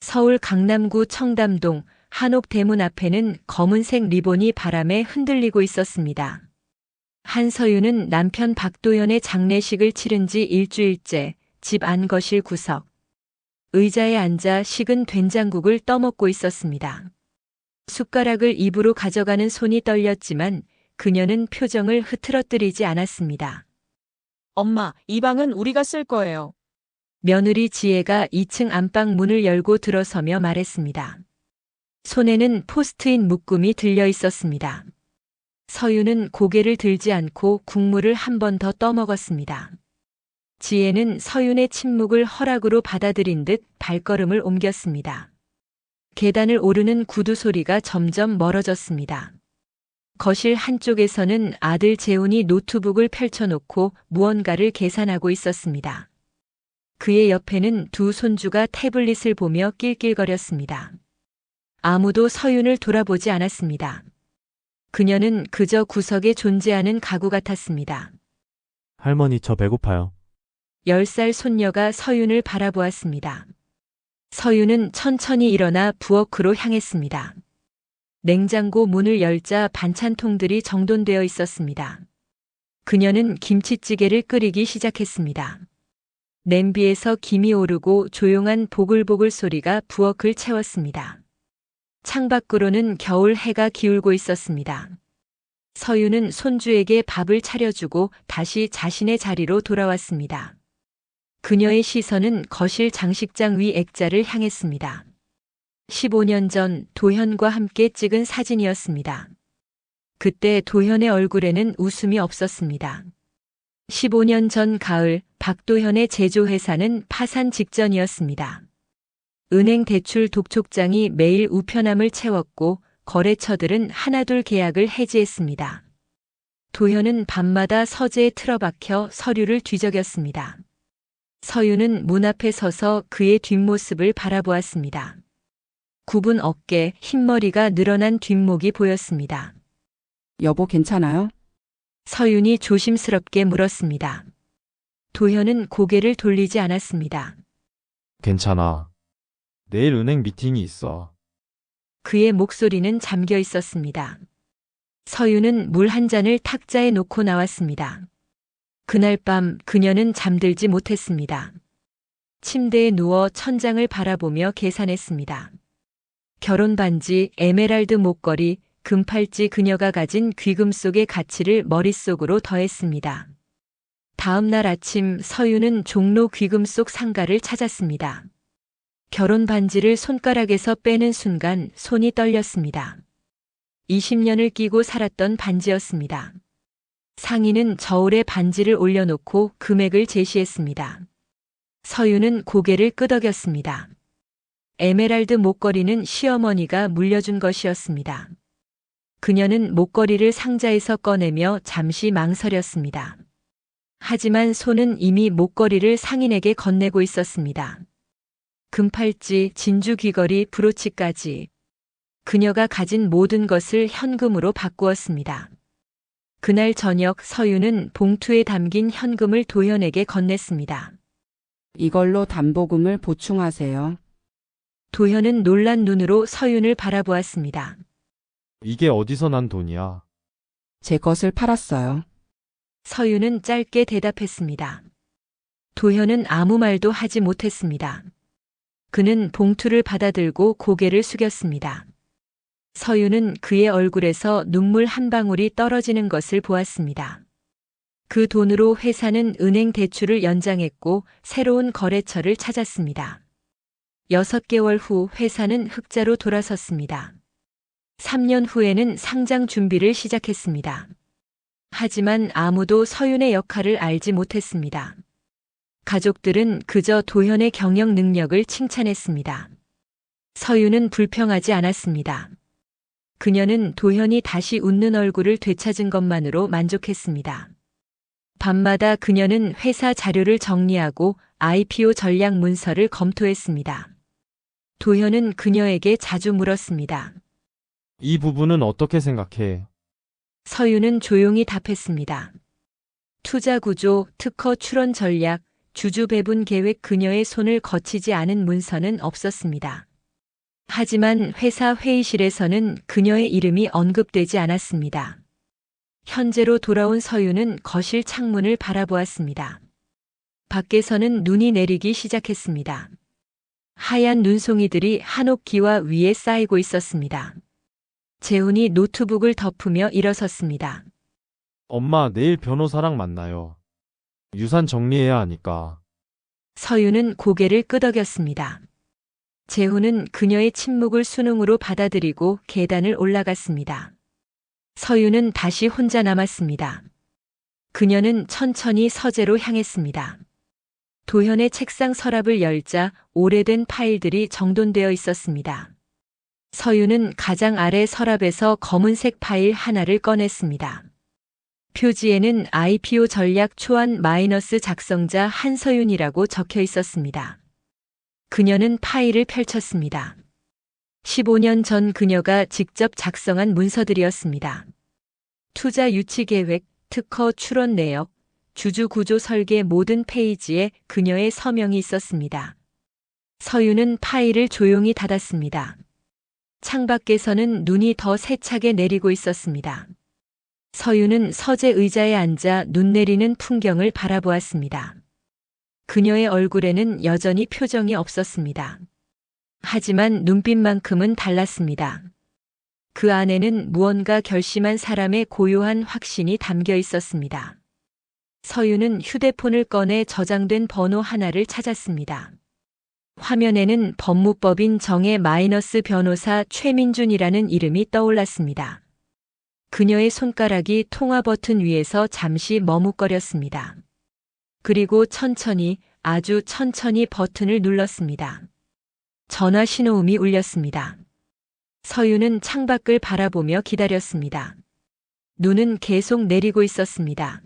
서울 강남구 청담동 한옥대문 앞에는 검은색 리본이 바람에 흔들리고 있었습니다. 한서윤은 남편 박도현의 장례식을 치른 지 일주일째 집 안 거실 구석. 의자에 앉아 식은 된장국을 떠먹고 있었습니다. 숟가락을 입으로 가져가는 손이 떨렸지만 그녀는 표정을 흐트러뜨리지 않았습니다. 엄마, 이 방은 우리가 쓸 거예요. 며느리 지혜가 2층 안방 문을 열고 들어서며 말했습니다. 손에는 포스트잇 묶음이 들려 있었습니다. 서윤은 고개를 들지 않고 국물을 한 번 더 떠먹었습니다. 지혜는 서윤의 침묵을 허락으로 받아들인 듯 발걸음을 옮겼습니다. 계단을 오르는 구두 소리가 점점 멀어졌습니다. 거실 한쪽에서는 아들 재훈이 노트북을 펼쳐놓고 무언가를 계산하고 있었습니다. 그의 옆에는 두 손주가 태블릿을 보며 낄낄거렸습니다. 아무도 서윤을 돌아보지 않았습니다. 그녀는 그저 구석에 존재하는 가구 같았습니다. 할머니, 저 배고파요. 10살 손녀가 서윤을 바라보았습니다. 서윤은 천천히 일어나 부엌으로 향했습니다. 냉장고 문을 열자 반찬통들이 정돈되어 있었습니다. 그녀는 김치찌개를 끓이기 시작했습니다. 냄비에서 김이 오르고 조용한 보글보글 소리가 부엌을 채웠습니다. 창밖으로는 겨울 해가 기울고 있었습니다. 서윤은 손주에게 밥을 차려주고 다시 자신의 자리로 돌아왔습니다. 그녀의 시선은 거실 장식장 위 액자를 향했습니다. 15년 전 도현과 함께 찍은 사진이었습니다. 그때 도현의 얼굴에는 웃음이 없었습니다. 15년 전 가을 박도현의 제조회사는 파산 직전이었습니다. 은행 대출 독촉장이 매일 우편함을 채웠고 거래처들은 하나둘 계약을 해지했습니다. 도현은 밤마다 서재에 틀어박혀 서류를 뒤적였습니다. 서윤은 문 앞에 서서 그의 뒷모습을 바라보았습니다. 굽은 어깨, 흰머리가 늘어난 뒷목이 보였습니다. 여보, 괜찮아요? 서윤이 조심스럽게 물었습니다. 도현은 고개를 돌리지 않았습니다. 괜찮아. 내일 은행 미팅이 있어. 그의 목소리는 잠겨 있었습니다. 서윤은 물 한 잔을 탁자에 놓고 나왔습니다. 그날 밤 그녀는 잠들지 못했습니다. 침대에 누워 천장을 바라보며 계산했습니다. 결혼 반지, 에메랄드 목걸이, 금팔찌, 그녀가 가진 귀금 속의 가치를 머릿속으로 더했습니다. 다음 날 아침 서윤은 종로 귀금 속 상가를 찾았습니다. 결혼 반지를 손가락에서 빼는 순간 손이 떨렸습니다. 20년을 끼고 살았던 반지였습니다. 상인은 저울에 반지를 올려놓고 금액을 제시했습니다. 서윤은 고개를 끄덕였습니다. 에메랄드 목걸이는 시어머니가 물려준 것이었습니다. 그녀는 목걸이를 상자에서 꺼내며 잠시 망설였습니다. 하지만 손은 이미 목걸이를 상인에게 건네고 있었습니다. 금팔찌, 진주 귀걸이, 브로치까지 그녀가 가진 모든 것을 현금으로 바꾸었습니다. 그날 저녁 서윤은 봉투에 담긴 현금을 도현에게 건넸습니다. 이걸로 담보금을 보충하세요. 도현은 놀란 눈으로 서윤을 바라보았습니다. 이게 어디서 난 돈이야? 제 것을 팔았어요. 서윤은 짧게 대답했습니다. 도현은 아무 말도 하지 못했습니다. 그는 봉투를 받아들고 고개를 숙였습니다. 서윤은 그의 얼굴에서 눈물 한 방울이 떨어지는 것을 보았습니다. 그 돈으로 회사는 은행 대출을 연장했고 새로운 거래처를 찾았습니다. 6개월 후 회사는 흑자로 돌아섰습니다. 3년 후에는 상장 준비를 시작했습니다. 하지만 아무도 서윤의 역할을 알지 못했습니다. 가족들은 그저 도현의 경영 능력을 칭찬했습니다. 서윤은 불평하지 않았습니다. 그녀는 도현이 다시 웃는 얼굴을 되찾은 것만으로 만족했습니다. 밤마다 그녀는 회사 자료를 정리하고 IPO 전략 문서를 검토했습니다. 도현은 그녀에게 자주 물었습니다. 이 부분은 어떻게 생각해? 서윤은 조용히 답했습니다. 투자 구조, 특허 출원 전략, 주주 배분 계획, 그녀의 손을 거치지 않은 문서는 없었습니다. 하지만 회사 회의실에서는 그녀의 이름이 언급되지 않았습니다. 현재로 돌아온 서윤은 거실 창문을 바라보았습니다. 밖에서는 눈이 내리기 시작했습니다. 하얀 눈송이들이 한옥기와 위에 쌓이고 있었습니다. 재훈이 노트북을 덮으며 일어섰습니다. 엄마, 내일 변호사랑 만나요. 유산 정리해야 하니까. 서윤은 고개를 끄덕였습니다. 재훈은 그녀의 침묵을 순응으로 받아들이고 계단을 올라갔습니다. 서윤은 다시 혼자 남았습니다. 그녀는 천천히 서재로 향했습니다. 도현의 책상 서랍을 열자 오래된 파일들이 정돈되어 있었습니다. 서윤은 가장 아래 서랍에서 검은색 파일 하나를 꺼냈습니다. 표지에는 IPO 전략 초안 마이너스 작성자 한서윤이라고 적혀 있었습니다. 그녀는 파일을 펼쳤습니다. 15년 전 그녀가 직접 작성한 문서들이었습니다. 투자 유치 계획, 특허 출원 내역, 주주 구조 설계 모든 페이지에 그녀의 서명이 있었습니다. 서윤은 파일을 조용히 닫았습니다. 창밖에서는 눈이 더 세차게 내리고 있었습니다. 서윤은 서재 의자에 앉아 눈 내리는 풍경을 바라보았습니다. 그녀의 얼굴에는 여전히 표정이 없었습니다. 하지만 눈빛만큼은 달랐습니다. 그 안에는 무언가 결심한 사람의 고요한 확신이 담겨 있었습니다. 서윤은 휴대폰을 꺼내 저장된 번호 하나를 찾았습니다. 화면에는 법무법인 정의 마이너스 변호사 최민준이라는 이름이 떠올랐습니다. 그녀의 손가락이 통화 버튼 위에서 잠시 머뭇거렸습니다. 그리고 천천히, 아주 천천히 버튼을 눌렀습니다. 전화 신호음이 울렸습니다. 서윤은 창밖을 바라보며 기다렸습니다. 눈은 계속 내리고 있었습니다.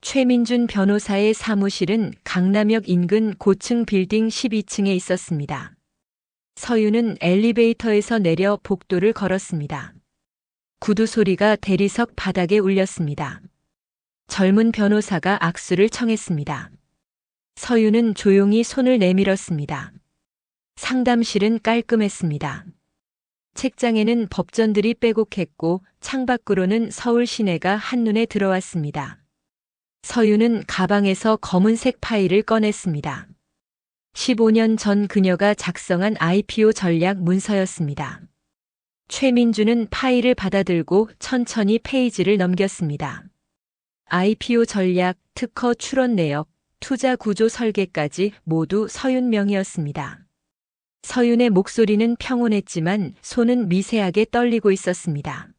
최민준 변호사의 사무실은 강남역 인근 고층 빌딩 12층에 있었습니다. 서윤은 엘리베이터에서 내려 복도를 걸었습니다. 구두 소리가 대리석 바닥에 울렸습니다. 젊은 변호사가 악수를 청했습니다. 서윤은 조용히 손을 내밀었습니다. 상담실은 깔끔했습니다. 책장에는 법전들이 빼곡했고 창밖으로는 서울 시내가 한눈에 들어왔습니다. 서윤은 가방에서 검은색 파일을 꺼냈습니다. 15년 전 그녀가 작성한 IPO 전략 문서였습니다. 최민주는 파일을 받아들고 천천히 페이지를 넘겼습니다. IPO 전략, 특허 출원 내역, 투자 구조 설계까지 모두 서윤 명이었습니다. 서윤의 목소리는 평온했지만 손은 미세하게 떨리고 있었습니다.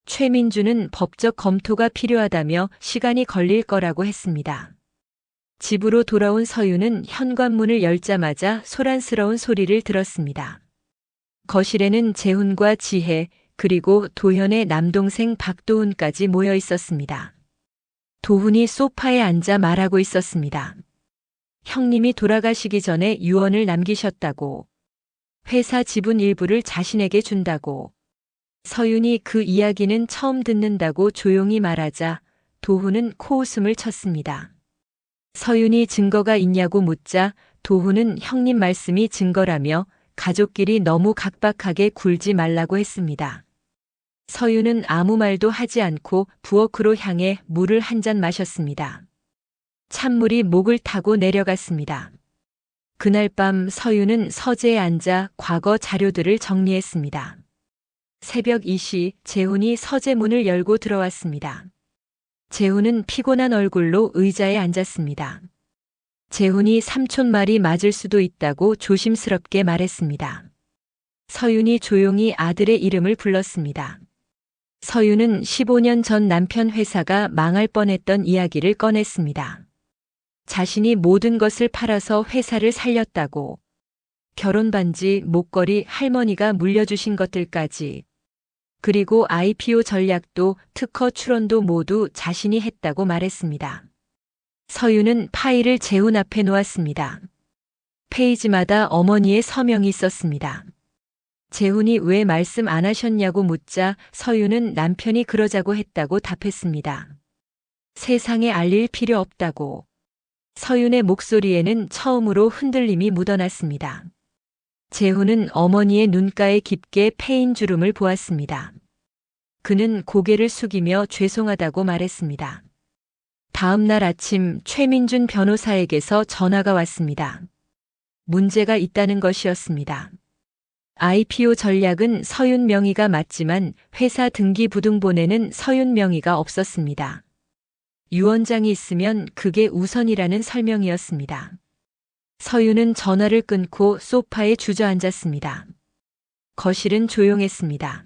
최민주는 법적 검토가 필요하다며 시간이 걸릴 거라고 했습니다. 집으로 돌아온 서윤은 현관문을 열자마자 소란스러운 소리를 들었습니다. 거실에는 재훈과 지혜, 그리고 도현의 남동생 박도훈까지 모여 있었습니다. 도훈이 소파에 앉아 말하고 있었습니다. 형님이 돌아가시기 전에 유언을 남기셨다고. 회사 지분 일부를 자신에게 준다고. 서윤이 그 이야기는 처음 듣는다고 조용히 말하자 도훈은 코웃음을 쳤습니다. 서윤이 증거가 있냐고 묻자 도훈은 형님 말씀이 증거라며 가족끼리 너무 각박하게 굴지 말라고 했습니다. 서윤은 아무 말도 하지 않고 부엌으로 향해 물을 한 잔 마셨습니다. 찬물이 목을 타고 내려갔습니다. 그날 밤 서윤은 서재에 앉아 과거 자료들을 정리했습니다. 새벽 2시 재훈이 서재 문을 열고 들어왔습니다. 재훈은 피곤한 얼굴로 의자에 앉았습니다. 재훈이 삼촌 말이 맞을 수도 있다고 조심스럽게 말했습니다. 서윤이 조용히 아들의 이름을 불렀습니다. 서윤은 15년 전 남편 회사가 망할 뻔했던 이야기를 꺼냈습니다. 자신이 모든 것을 팔아서 회사를 살렸다고. 결혼 반지, 목걸이, 할머니가 물려주신 것들까지. 그리고 IPO 전략도 특허 출원도 모두 자신이 했다고 말했습니다. 서윤은 파일을 재훈 앞에 놓았습니다. 페이지마다 어머니의 서명이 있었습니다. 재훈이 왜 말씀 안 하셨냐고 묻자 서윤은 남편이 그러자고 했다고 답했습니다. 세상에 알릴 필요 없다고. 서윤의 목소리에는 처음으로 흔들림이 묻어났습니다. 재훈은 어머니의 눈가에 깊게 패인 주름을 보았습니다. 그는 고개를 숙이며 죄송하다고 말했습니다. 다음 날 아침 최민준 변호사에게서 전화가 왔습니다. 문제가 있다는 것이었습니다. IPO 전략은 서윤 명의가 맞지만 회사 등기부등본에는 서윤 명의가 없었습니다. 유언장이 있으면 그게 우선이라는 설명이었습니다. 서윤은 전화를 끊고 소파에 주저앉았습니다. 거실은 조용했습니다.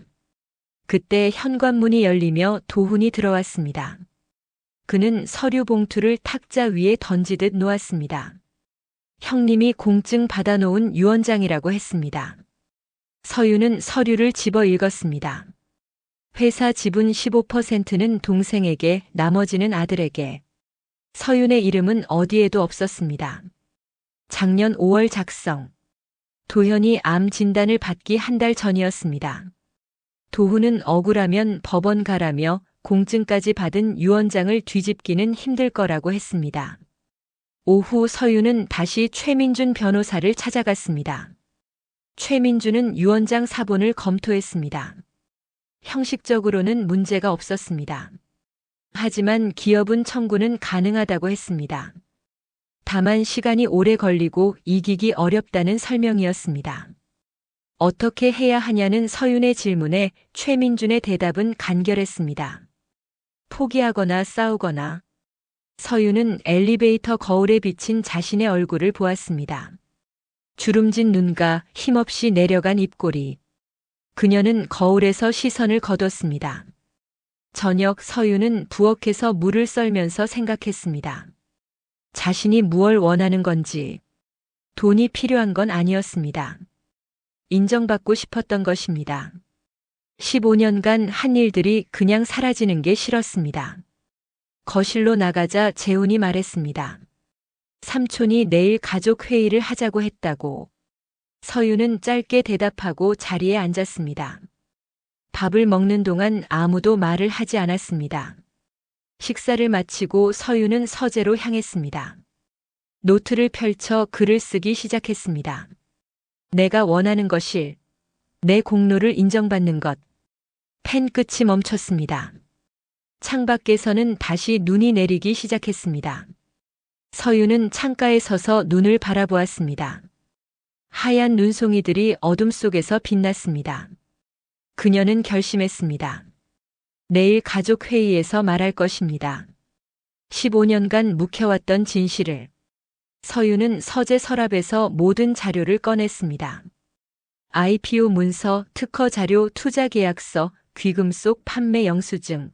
그때 현관문이 열리며 도훈이 들어왔습니다. 그는 서류 봉투를 탁자 위에 던지듯 놓았습니다. 형님이 공증 받아놓은 유언장이라고 했습니다. 서윤은 서류를 집어 읽었습니다. 회사 지분 15%는 동생에게, 나머지는 아들에게. 서윤의 이름은 어디에도 없었습니다. 작년 5월 작성. 도현이 암 진단을 받기 한 달 전이었습니다. 도훈은 억울하면 법원 가라며 공증까지 받은 유언장을 뒤집기는 힘들 거라고 했습니다. 오후 서윤은 다시 최민준 변호사를 찾아갔습니다. 최민준은 유언장 사본을 검토했습니다. 형식적으로는 문제가 없었습니다. 하지만 기업은 청구는 가능하다고 했습니다. 다만 시간이 오래 걸리고 이기기 어렵다는 설명이었습니다. 어떻게 해야 하냐는 서윤의 질문에 최민준의 대답은 간결했습니다. 포기하거나 싸우거나. 서윤은 엘리베이터 거울에 비친 자신의 얼굴을 보았습니다. 주름진 눈과 힘없이 내려간 입꼬리. 그녀는 거울에서 시선을 거뒀습니다. 저녁 서윤은 부엌에서 물을 썰면서 생각했습니다. 자신이 무얼 원하는 건지. 돈이 필요한 건 아니었습니다. 인정받고 싶었던 것입니다. 15년간 한 일들이 그냥 사라지는 게 싫었습니다. 거실로 나가자 재훈이 말했습니다. 삼촌이 내일 가족 회의를 하자고 했다고. 서윤은 짧게 대답하고 자리에 앉았습니다. 밥을 먹는 동안 아무도 말을 하지 않았습니다. 식사를 마치고 서윤은 서재로 향했습니다. 노트를 펼쳐 글을 쓰기 시작했습니다. 내가 원하는 것일, 내 공로를 인정받는 것. 펜 끝이 멈췄습니다. 창밖에서는 다시 눈이 내리기 시작했습니다. 서윤은 창가에 서서 눈을 바라보았습니다. 하얀 눈송이들이 어둠 속에서 빛났습니다. 그녀는 결심했습니다. 내일 가족 회의에서 말할 것입니다. 15년간 묵혀왔던 진실을. 서윤은 서재 서랍에서 모든 자료를 꺼냈습니다. IPO 문서, 특허 자료, 투자 계약서, 귀금속 판매 영수증.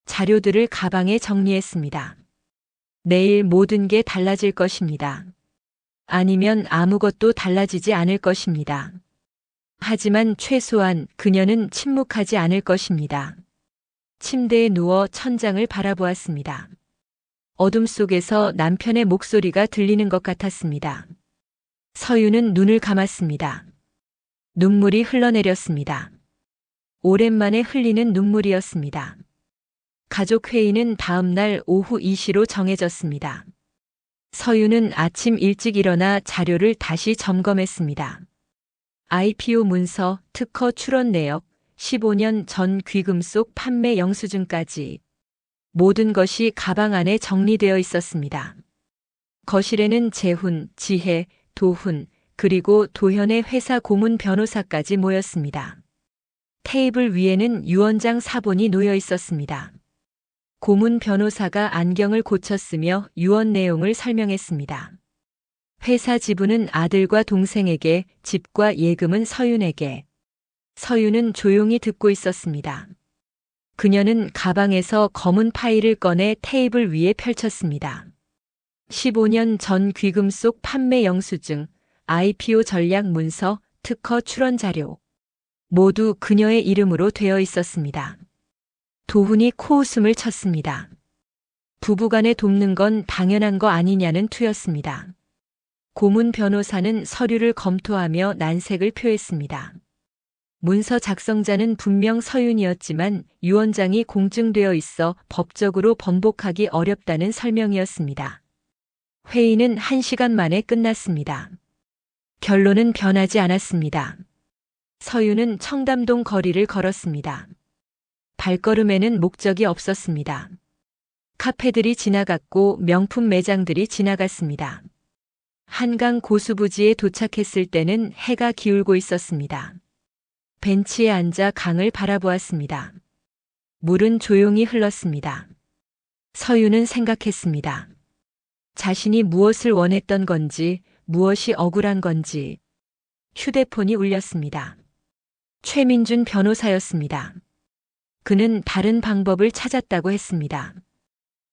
자료들을 가방에 정리했습니다. 내일 모든 게 달라질 것입니다. 아니면 아무것도 달라지지 않을 것입니다. 하지만 최소한 그녀는 침묵하지 않을 것입니다. 침대에 누워 천장을 바라보았습니다. 어둠 속에서 남편의 목소리가 들리는 것 같았습니다. 서윤은 눈을 감았습니다. 눈물이 흘러내렸습니다. 오랜만에 흘리는 눈물이었습니다. 가족회의는 다음 날 오후 2시로 정해졌습니다. 서윤은 아침 일찍 일어나 자료를 다시 점검했습니다. IPO 문서, 특허 출원 내역, 15년 전 귀금속 판매 영수증까지 모든 것이 가방 안에 정리되어 있었습니다. 거실에는 재훈, 지혜, 도훈, 그리고 도현의 회사 고문 변호사까지 모였습니다. 테이블 위에는 유언장 사본이 놓여 있었습니다. 고문 변호사가 안경을 고쳤으며 유언 내용을 설명했습니다. 회사 지분은 아들과 동생에게, 집과 예금은 서윤에게. 서윤은 조용히 듣고 있었습니다. 그녀는 가방에서 검은 파일을 꺼내 테이블 위에 펼쳤습니다. 15년 전 귀금속 판매 영수증, IPO 전략 문서, 특허 출원 자료. 모두 그녀의 이름으로 되어 있었습니다. 도훈이 코웃음을 쳤습니다. 부부간에 돕는 건 당연한 거 아니냐는 투였습니다. 고문 변호사는 서류를 검토하며 난색을 표했습니다. 문서 작성자는 분명 서윤이었지만 유언장이 공증되어 있어 법적으로 번복하기 어렵다는 설명이었습니다. 회의는 1시간 만에 끝났습니다. 결론은 변하지 않았습니다. 서유는 청담동 거리를 걸었습니다. 발걸음에는 목적이 없었습니다. 카페들이 지나갔고 명품 매장들이 지나갔습니다. 한강 고수부지에 도착했을 때는 해가 기울고 있었습니다. 벤치에 앉아 강을 바라보았습니다. 물은 조용히 흘렀습니다. 서유는 생각했습니다. 자신이 무엇을 원했던 건지, 무엇이 억울한 건지. 휴대폰이 울렸습니다. 최민준 변호사였습니다. 그는 다른 방법을 찾았다고 했습니다.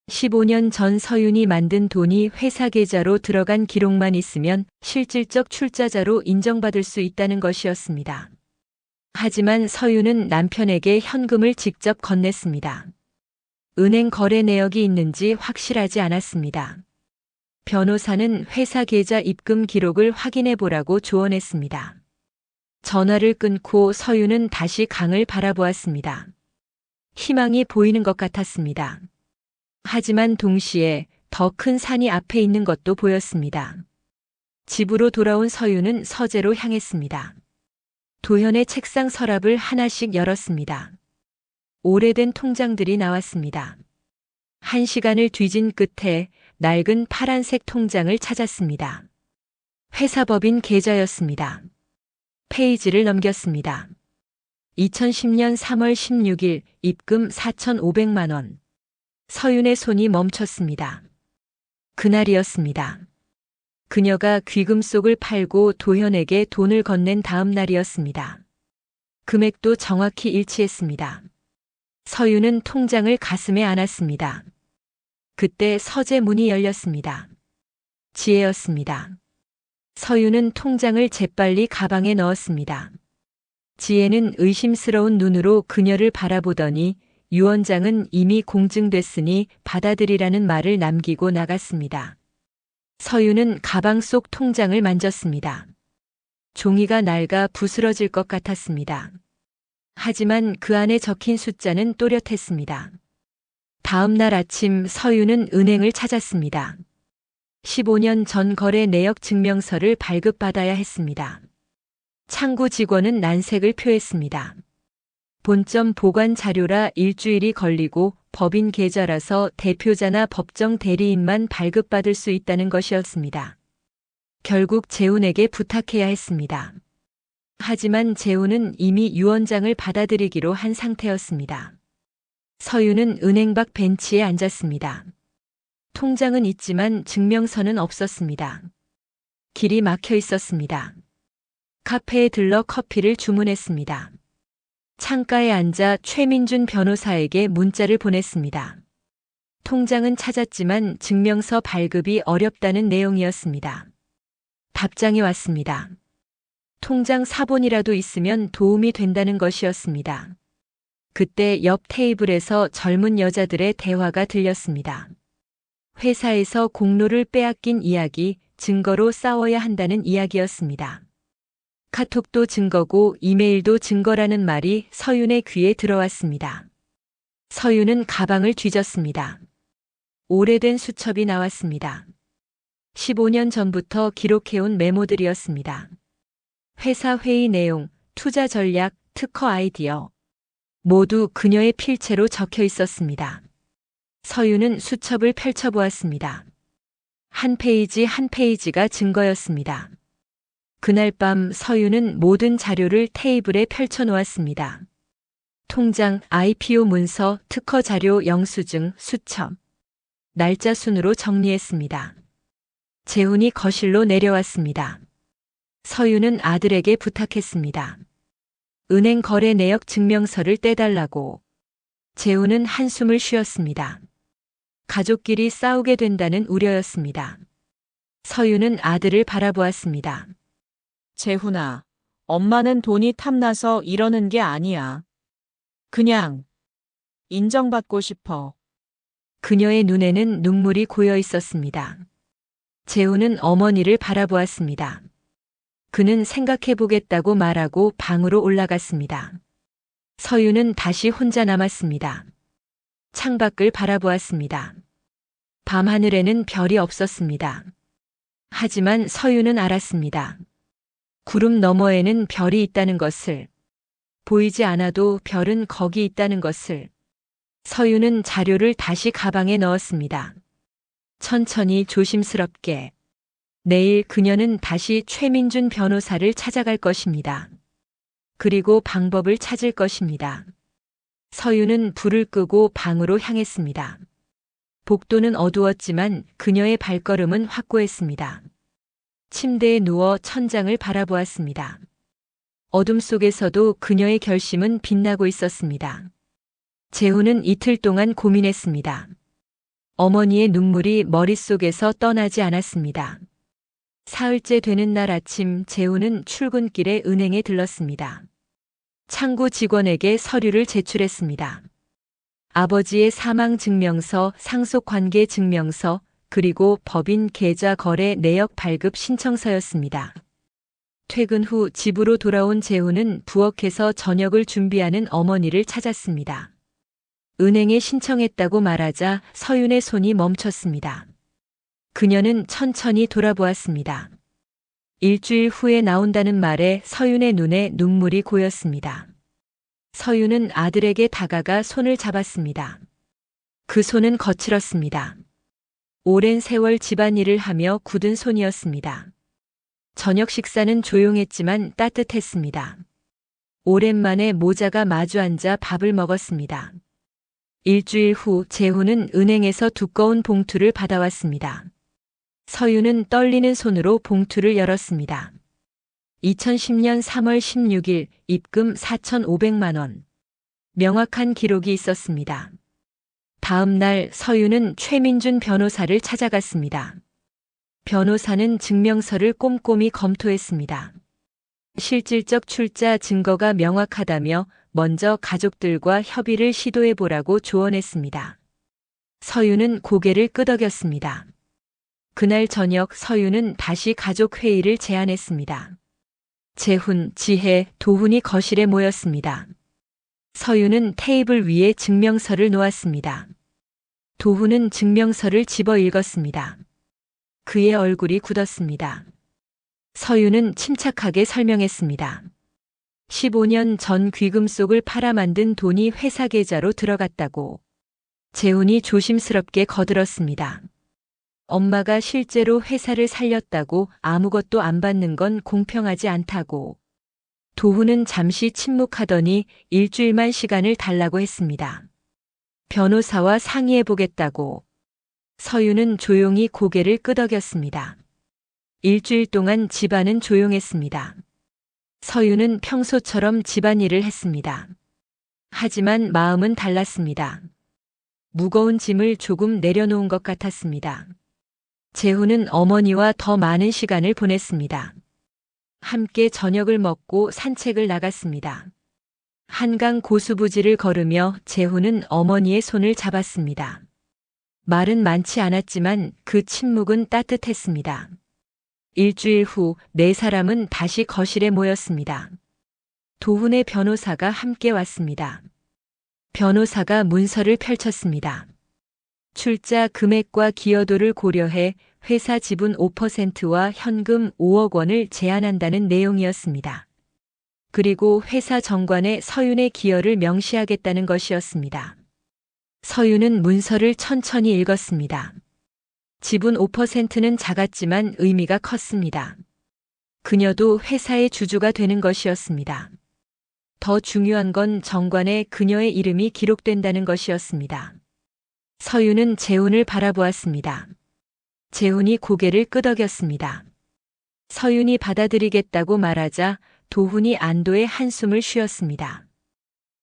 15년 전 서윤이 만든 돈이 회사 계좌로 들어간 기록만 있으면 실질적 출자자로 인정받을 수 있다는 것이었습니다. 하지만 서윤은 남편에게 현금을 직접 건넸습니다. 은행 거래 내역이 있는지 확실하지 않았습니다. 변호사는 회사 계좌 입금 기록을 확인해 보라고 조언했습니다. 전화를 끊고 서윤은 다시 강을 바라보았습니다. 희망이 보이는 것 같았습니다. 하지만 동시에 더 큰 산이 앞에 있는 것도 보였습니다. 집으로 돌아온 서윤은 서재로 향했습니다. 도현의 책상 서랍을 하나씩 열었습니다. 오래된 통장들이 나왔습니다. 1시간을 뒤진 끝에 낡은 파란색 통장을 찾았습니다. 회사법인 계좌였습니다. 페이지를 넘겼습니다. 2010년 3월 16일 입금 4,500만 원. 서윤의 손이 멈췄습니다. 그날이었습니다. 그녀가 귀금속을 팔고 도현에게 돈을 건넨 다음 날이었습니다. 금액도 정확히 일치했습니다. 서윤은 통장을 가슴에 안았습니다. 그때 서재 문이 열렸습니다. 지혜였습니다. 서윤은 통장을 재빨리 가방에 넣었습니다. 지혜는 의심스러운 눈으로 그녀를 바라보더니 유 원장은 이미 공증됐으니 받아들이라는 말을 남기고 나갔습니다. 서윤은 가방 속 통장을 만졌습니다. 종이가 낡아 부스러질 것 같았습니다. 하지만 그 안에 적힌 숫자는 또렷했습니다. 다음 날 아침 서윤은 은행을 찾았습니다. 15년 전 거래 내역 증명서를 발급받아야 했습니다. 창구 직원은 난색을 표했습니다. 본점 보관 자료라 일주일이 걸리고 법인 계좌라서 대표자나 법정 대리인만 발급받을 수 있다는 것이었습니다. 결국 재훈에게 부탁해야 했습니다. 하지만 재훈은 이미 유 원장을 받아들이기로 한 상태였습니다. 서윤은 은행 밖 벤치에 앉았습니다. 통장은 있지만 증명서는 없었습니다. 길이 막혀 있었습니다. 카페에 들러 커피를 주문했습니다. 창가에 앉아 최민준 변호사에게 문자를 보냈습니다. 통장은 찾았지만 증명서 발급이 어렵다는 내용이었습니다. 답장이 왔습니다. 통장 사본이라도 있으면 도움이 된다는 것이었습니다. 그때 옆 테이블에서 젊은 여자들의 대화가 들렸습니다. 회사에서 공로를 빼앗긴 이야기, 증거로 싸워야 한다는 이야기였습니다. 카톡도 증거고 이메일도 증거라는 말이 서윤의 귀에 들어왔습니다. 서윤은 가방을 뒤졌습니다. 오래된 수첩이 나왔습니다. 15년 전부터 기록해온 메모들이었습니다. 회사 회의 내용, 투자 전략, 특허 아이디어. 모두 그녀의 필체로 적혀 있었습니다. 서윤은 수첩을 펼쳐보았습니다. 한 페이지 한 페이지가 증거였습니다. 그날 밤 서윤은 모든 자료를 테이블에 펼쳐놓았습니다. 통장, IPO 문서, 특허 자료, 영수증, 수첩. 날짜 순으로 정리했습니다. 재훈이 거실로 내려왔습니다. 서윤은 아들에게 부탁했습니다. 은행 거래 내역 증명서를 떼달라고. 재훈은 한숨을 쉬었습니다. 가족끼리 싸우게 된다는 우려였습니다. 서윤은 아들을 바라보았습니다. 재훈아, 엄마는 돈이 탐나서 이러는 게 아니야. 그냥 인정받고 싶어. 그녀의 눈에는 눈물이 고여 있었습니다. 재훈은 어머니를 바라보았습니다. 그는 생각해보겠다고 말하고 방으로 올라갔습니다. 서윤은 다시 혼자 남았습니다. 창밖을 바라보았습니다. 밤하늘에는 별이 없었습니다. 하지만 서윤은 알았습니다. 구름 너머에는 별이 있다는 것을, 보이지 않아도 별은 거기 있다는 것을. 서유는 자료를 다시 가방에 넣었습니다. 천천히 조심스럽게. 내일 그녀는 다시 최민준 변호사를 찾아갈 것입니다. 그리고 방법을 찾을 것입니다. 서유는 불을 끄고 방으로 향했습니다. 복도는 어두웠지만 그녀의 발걸음은 확고했습니다. 침대에 누워 천장을 바라보았습니다. 어둠 속에서도 그녀의 결심은 빛나고 있었습니다. 재훈은 이틀 동안 고민했습니다. 어머니의 눈물이 머릿속에서 떠나지 않았습니다. 사흘째 되는 날 아침 재훈은 출근길에 은행에 들렀습니다. 창구 직원에게 서류를 제출했습니다. 아버지의 사망 증명서, 상속관계 증명서, 그리고 법인 계좌 거래 내역 발급 신청서였습니다. 퇴근 후 집으로 돌아온 재훈은 부엌에서 저녁을 준비하는 어머니를 찾았습니다. 은행에 신청했다고 말하자 서윤의 손이 멈췄습니다. 그녀는 천천히 돌아보았습니다. 일주일 후에 나온다는 말에 서윤의 눈에 눈물이 고였습니다. 서윤은 아들에게 다가가 손을 잡았습니다. 그 손은 거칠었습니다. 오랜 세월 집안일을 하며 굳은 손이었습니다. 저녁 식사는 조용했지만 따뜻했습니다. 오랜만에 모자가 마주 앉아 밥을 먹었습니다. 일주일 후 재훈은 은행에서 두꺼운 봉투를 받아왔습니다. 서윤은 떨리는 손으로 봉투를 열었습니다. 2010년 3월 16일 입금 4,500만 원. 명확한 기록이 있었습니다. 다음 날 서윤은 최민준 변호사를 찾아갔습니다. 변호사는 증명서를 꼼꼼히 검토했습니다. 실질적 출자 증거가 명확하다며 먼저 가족들과 협의를 시도해보라고 조언했습니다. 서윤은 고개를 끄덕였습니다. 그날 저녁 서윤은 다시 가족 회의를 제안했습니다. 재훈, 지혜, 도훈이 거실에 모였습니다. 서윤은 테이블 위에 증명서를 놓았습니다. 도훈은 증명서를 집어 읽었습니다. 그의 얼굴이 굳었습니다. 서윤은 침착하게 설명했습니다. 15년 전 귀금속을 팔아 만든 돈이 회사 계좌로 들어갔다고. 재훈이 조심스럽게 거들었습니다. 엄마가 실제로 회사를 살렸다고 아무것도 안 받는 건 공평하지 않다고. 도훈은 잠시 침묵하더니 일주일만 시간을 달라고 했습니다. 변호사와 상의해보겠다고. 서윤은 조용히 고개를 끄덕였습니다. 일주일 동안 집안은 조용했습니다. 서윤은 평소처럼 집안일을 했습니다. 하지만 마음은 달랐습니다. 무거운 짐을 조금 내려놓은 것 같았습니다. 재훈은 어머니와 더 많은 시간을 보냈습니다. 함께 저녁을 먹고 산책을 나갔습니다. 한강 고수부지를 걸으며 재훈은 어머니의 손을 잡았습니다. 말은 많지 않았지만 그 침묵은 따뜻했습니다. 일주일 후 네 사람은 다시 거실에 모였습니다. 도훈의 변호사가 함께 왔습니다. 변호사가 문서를 펼쳤습니다. 출자 금액과 기여도를 고려해 회사 지분 5%와 현금 5억 원을 제한한다는 내용이었습니다. 그리고 회사 정관에 서윤의 기여를 명시하겠다는 것이었습니다. 서윤은 문서를 천천히 읽었습니다. 지분 5%는 작았지만 의미가 컸습니다. 그녀도 회사의 주주가 되는 것이었습니다. 더 중요한 건 정관에 그녀의 이름이 기록된다는 것이었습니다. 서윤은 재훈을 바라보았습니다. 재훈이 고개를 끄덕였습니다. 서윤이 받아들이겠다고 말하자 도훈이 안도의 한숨을 쉬었습니다.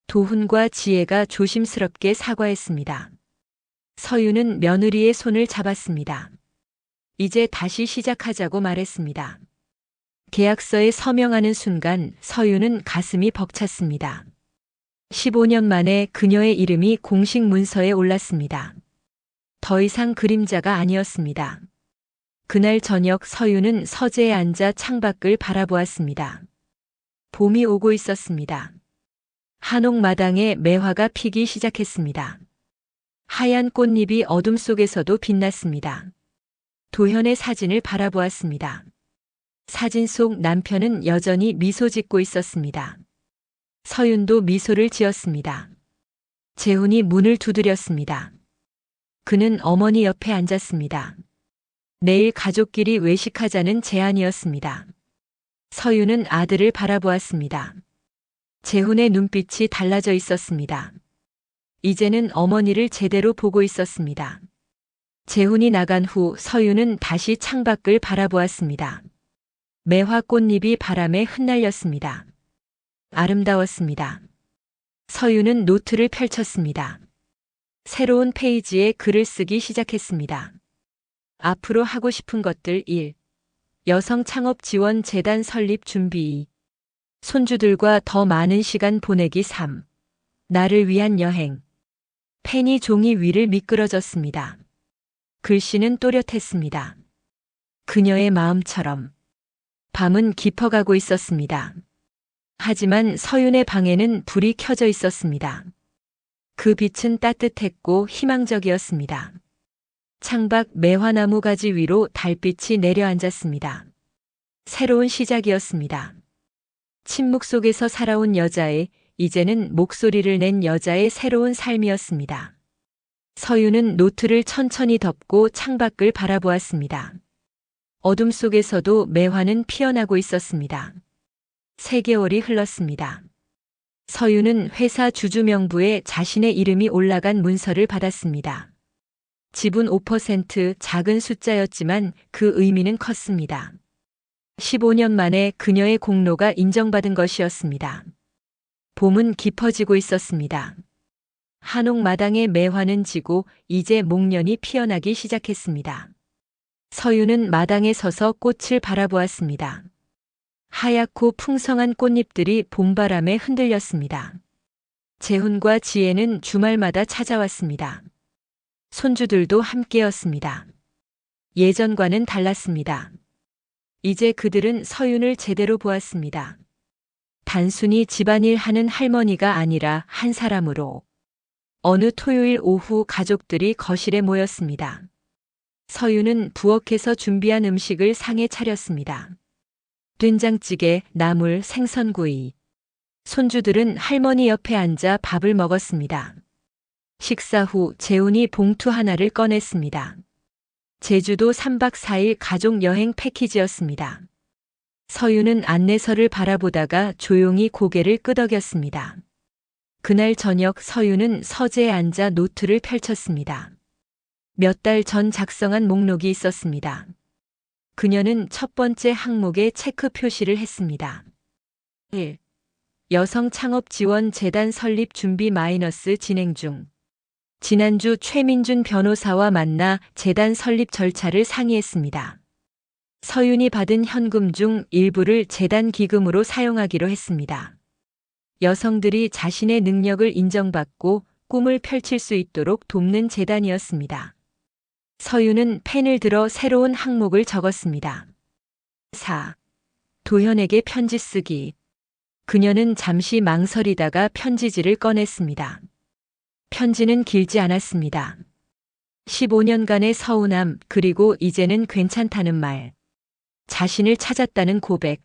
도훈과 지혜가 조심스럽게 사과했습니다. 서윤은 며느리의 손을 잡았습니다. 이제 다시 시작하자고 말했습니다. 계약서에 서명하는 순간 서윤은 가슴이 벅찼습니다. 15년 만에 그녀의 이름이 공식 문서에 올랐습니다. 더 이상 그림자가 아니었습니다. 그날 저녁 서윤은 서재에 앉아 창밖을 바라보았습니다. 봄이 오고 있었습니다. 한옥마당에 매화가 피기 시작했습니다. 하얀 꽃잎이 어둠 속에서도 빛났습니다. 도현의 사진을 바라보았습니다. 사진 속 남편은 여전히 미소 짓고 있었습니다. 서윤도 미소를 지었습니다. 재훈이 문을 두드렸습니다. 그는 어머니 옆에 앉았습니다. 내일 가족끼리 외식하자는 제안이었습니다. 서윤은 아들을 바라보았습니다. 재훈의 눈빛이 달라져 있었습니다. 이제는 어머니를 제대로 보고 있었습니다. 재훈이 나간 후 서윤은 다시 창밖을 바라보았습니다. 매화 꽃잎이 바람에 흩날렸습니다. 아름다웠습니다. 서윤은 노트를 펼쳤습니다. 새로운 페이지에 글을 쓰기 시작했습니다. 앞으로 하고 싶은 것들 1. 여성 창업 지원 재단 설립 준비 2. 손주들과 더 많은 시간 보내기 3. 나를 위한 여행. 펜이 종이 위를 미끄러졌습니다. 글씨는 또렷했습니다. 그녀의 마음처럼. 밤은 깊어가고 있었습니다. 하지만 서윤의 방에는 불이 켜져 있었습니다. 그 빛은 따뜻했고 희망적이었습니다. 창밖 매화나무 가지 위로 달빛이 내려앉았습니다. 새로운 시작이었습니다. 침묵 속에서 살아온 여자의, 이제는 목소리를 낸 여자의 새로운 삶이었습니다. 서윤은 노트를 천천히 덮고 창밖을 바라보았습니다. 어둠 속에서도 매화는 피어나고 있었습니다. 3개월이 흘렀습니다. 서윤은 회사 주주명부에 자신의 이름이 올라간 문서를 받았습니다. 지분 5% 작은 숫자였지만 그 의미는 컸습니다. 15년 만에 그녀의 공로가 인정받은 것이었습니다. 봄은 깊어지고 있었습니다. 한옥 마당의 매화는 지고 이제 목련이 피어나기 시작했습니다. 서윤은 마당에 서서 꽃을 바라보았습니다. 하얗고 풍성한 꽃잎들이 봄바람에 흔들렸습니다. 재훈과 지혜는 주말마다 찾아왔습니다. 손주들도 함께였습니다. 예전과는 달랐습니다. 이제 그들은 서윤을 제대로 보았습니다. 단순히 집안일 하는 할머니가 아니라 한 사람으로. 어느 토요일 오후 가족들이 거실에 모였습니다. 서윤은 부엌에서 준비한 음식을 상에 차렸습니다. 된장찌개, 나물, 생선구이. 손주들은 할머니 옆에 앉아 밥을 먹었습니다. 식사 후 재훈이 봉투 하나를 꺼냈습니다. 제주도 3박 4일 가족 여행 패키지였습니다. 서윤은 안내서를 바라보다가 조용히 고개를 끄덕였습니다. 그날 저녁 서윤은 서재에 앉아 노트를 펼쳤습니다. 몇 달 전 작성한 목록이 있었습니다. 그녀는 첫 번째 항목에 체크 표시를 했습니다. 1. 여성 창업 지원 재단 설립 준비 - 진행 중. 지난주 최민준 변호사와 만나 재단 설립 절차를 상의했습니다. 서윤이 받은 현금 중 일부를 재단 기금으로 사용하기로 했습니다. 여성들이 자신의 능력을 인정받고 꿈을 펼칠 수 있도록 돕는 재단이었습니다. 서윤은 펜을 들어 새로운 항목을 적었습니다. 4. 도현에게 편지 쓰기. 그녀는 잠시 망설이다가 편지지를 꺼냈습니다. 편지는 길지 않았습니다. 15년간의 서운함, 그리고 이제는 괜찮다는 말. 자신을 찾았다는 고백.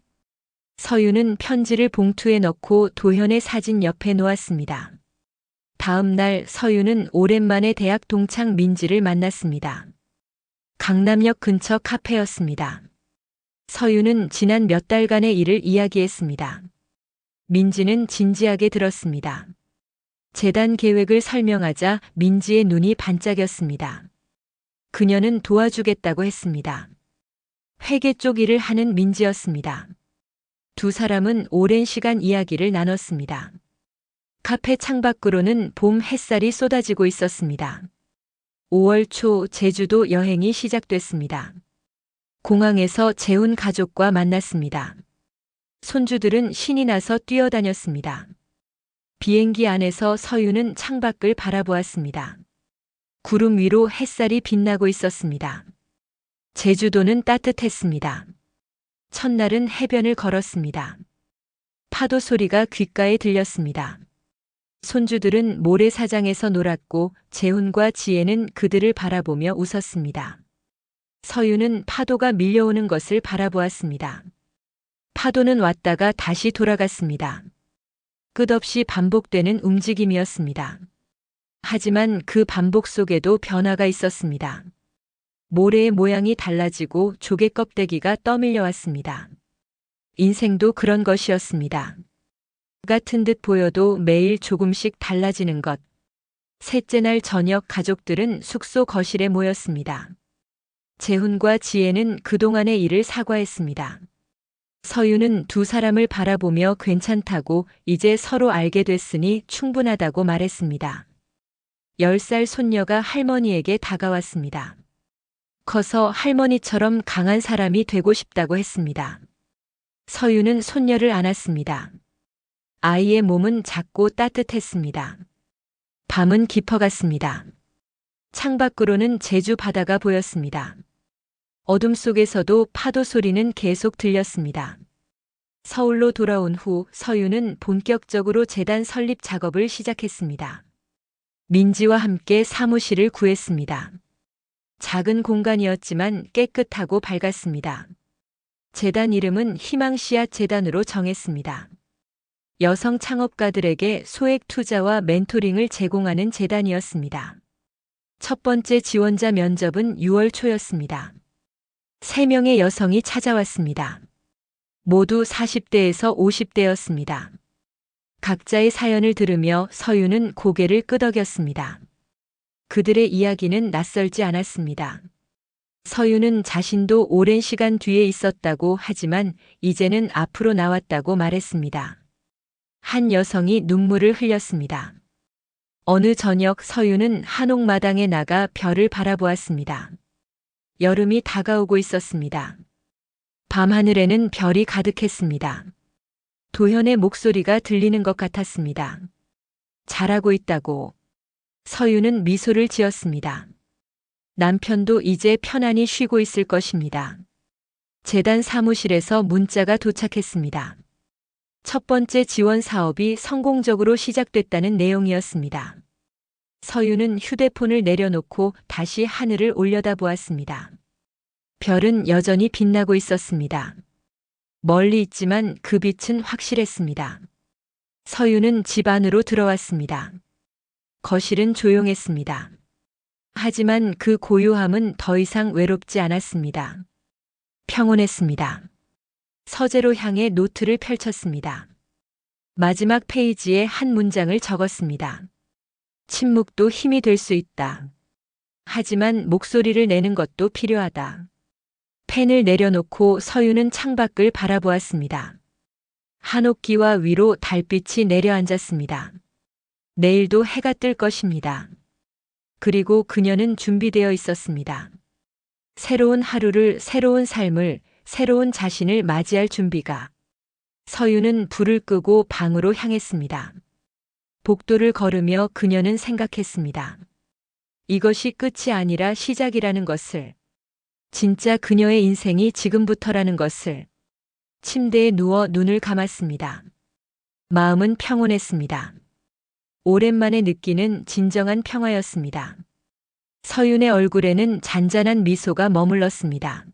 서윤은 편지를 봉투에 넣고 도현의 사진 옆에 놓았습니다. 다음 날 서윤은 오랜만에 대학 동창 민지를 만났습니다. 강남역 근처 카페였습니다. 서윤은 지난 몇 달간의 일을 이야기했습니다. 민지는 진지하게 들었습니다. 재단 계획을 설명하자 민지의 눈이 반짝였습니다. 그녀는 도와주겠다고 했습니다. 회계 쪽 일을 하는 민지였습니다. 두 사람은 오랜 시간 이야기를 나눴습니다. 카페 창밖으로는 봄 햇살이 쏟아지고 있었습니다. 5월 초 제주도 여행이 시작됐습니다. 공항에서 재훈 가족과 만났습니다. 손주들은 신이 나서 뛰어다녔습니다. 비행기 안에서 서윤은 창밖을 바라보았습니다. 구름 위로 햇살이 빛나고 있었습니다. 제주도는 따뜻했습니다. 첫날은 해변을 걸었습니다. 파도 소리가 귓가에 들렸습니다. 손주들은 모래사장에서 놀았고 재훈과 지혜는 그들을 바라보며 웃었습니다. 서윤은 파도가 밀려오는 것을 바라보았습니다. 파도는 왔다가 다시 돌아갔습니다. 끝없이 반복되는 움직임이었습니다. 하지만 그 반복 속에도 변화가 있었습니다. 모래의 모양이 달라지고 조개 껍데기가 떠밀려 왔습니다. 인생도 그런 것이었습니다. 같은 듯 보여도 매일 조금씩 달라지는 것. 셋째 날 저녁 가족들은 숙소 거실에 모였습니다. 재훈과 지혜는 그동안의 일을 사과했습니다. 서유는 두 사람을 바라보며 괜찮다고 이제 서로 알게 됐으니 충분하다고 말했습니다. 10살 손녀가 할머니에게 다가왔습니다. 커서 할머니처럼 강한 사람이 되고 싶다고 했습니다. 서유는 손녀를 안았습니다. 아이의 몸은 작고 따뜻했습니다. 밤은 깊어갔습니다. 창밖으로는 제주 바다가 보였습니다. 어둠 속에서도 파도 소리는 계속 들렸습니다. 서울로 돌아온 후 서유는 본격적으로 재단 설립 작업을 시작했습니다. 민지와 함께 사무실을 구했습니다. 작은 공간이었지만 깨끗하고 밝았습니다. 재단 이름은 희망씨앗 재단으로 정했습니다. 여성 창업가들에게 소액 투자와 멘토링을 제공하는 재단이었습니다. 첫 번째 지원자 면접은 6월 초였습니다. 3명의 여성이 찾아왔습니다. 모두 40대에서 50대였습니다. 각자의 사연을 들으며 서유는 고개를 끄덕였습니다. 그들의 이야기는 낯설지 않았습니다. 서유는 자신도 오랜 시간 뒤에 있었다고 하지만 이제는 앞으로 나왔다고 말했습니다. 한 여성이 눈물을 흘렸습니다. 어느 저녁 서유는 한옥마당에 나가 별을 바라보았습니다. 여름이 다가오고 있었습니다. 밤하늘에는 별이 가득했습니다. 도현의 목소리가 들리는 것 같았습니다. 잘하고 있다고. 서유는 미소를 지었습니다. 남편도 이제 편안히 쉬고 있을 것입니다. 재단 사무실에서 문자가 도착했습니다. 첫 번째 지원 사업이 성공적으로 시작됐다는 내용이었습니다. 서유는 휴대폰을 내려놓고 다시 하늘을 올려다보았습니다. 별은 여전히 빛나고 있었습니다. 멀리 있지만 그 빛은 확실했습니다. 서유는 집 안으로 들어왔습니다. 거실은 조용했습니다. 하지만 그 고요함은 더 이상 외롭지 않았습니다. 평온했습니다. 서재로 향해 노트를 펼쳤습니다. 마지막 페이지에 한 문장을 적었습니다. 침묵도 힘이 될 수 있다. 하지만 목소리를 내는 것도 필요하다. 펜을 내려놓고 서유는 창밖을 바라보았습니다. 한옥기와 위로 달빛이 내려앉았습니다. 내일도 해가 뜰 것입니다. 그리고 그녀는 준비되어 있었습니다. 새로운 하루를, 새로운 삶을, 새로운 자신을 맞이할 준비가. 서유는 불을 끄고 방으로 향했습니다. 복도를 걸으며 그녀는 생각했습니다. 이것이 끝이 아니라 시작이라는 것을. 진짜 그녀의 인생이 지금부터라는 것을. 침대에 누워 눈을 감았습니다. 마음은 평온했습니다. 오랜만에 느끼는 진정한 평화였습니다. 서윤의 얼굴에는 잔잔한 미소가 머물렀습니다.